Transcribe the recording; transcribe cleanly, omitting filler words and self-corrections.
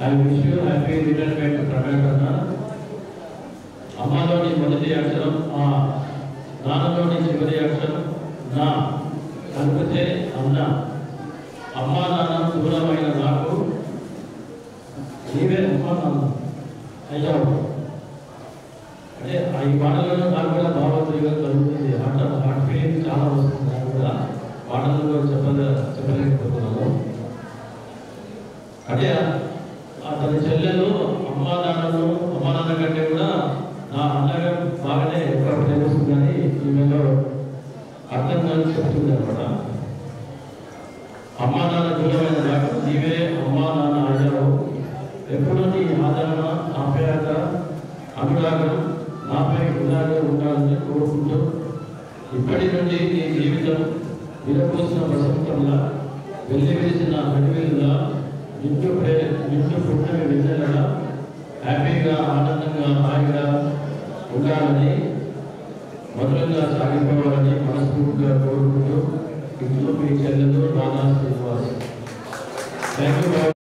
I wish you happy retirement, Prakash. అమ్మలోని మొదటి అక్షరం ఆ, నాన్నలోని చివరి అక్షరం నా, కలిపితే అన్న. అమ్మా నాన్న దూరమైన నాకు నీవే అమ్మా నాన్న అయ్యావు. అంటే ఈ పాటలలో నాకు కూడా భావోద్వేగం కలుగుతుంది. హార్ట్ ఫీలింగ్ చాలా వస్తుంది. నాకు కూడా పాటలలో చెప్పలేకపోతున్నాను. అంటే తన చెల్లెలు అమ్మా నాన్న కంటే కూడా నా అన్నగా బాగానే ఎక్కువ ప్రేమిస్తుందని ఈమెలో అర్థం కలిసి చెప్తుంది అనమాట. అమ్మా నాన్న దూరమైన నాకు నీవే అమ్మా నాన్న అయ్యావు. ఎప్పుడూ నీ ఆదరణ, ఆప్యాయత, అనురాగం నాపై ఇలాగే ఉండాలని కోరుకుంటూ ఇప్పటి నుండి నీ జీవితం విరపోసిన వసంతంలా, వెల్లివేసిన వెలువెల్లా, నిండు పుట్టిన వెన్నెలలా హ్యాపీగా, ఆనందంగా, హాయిగా ఉండాలని, మధురంగా సాగిపోవాలని మనస్ఫూర్తిగా కోరుకుంటూ ఇంట్లో మీ చెల్లెలు రాధా శ్రీనివాస్. Thank you.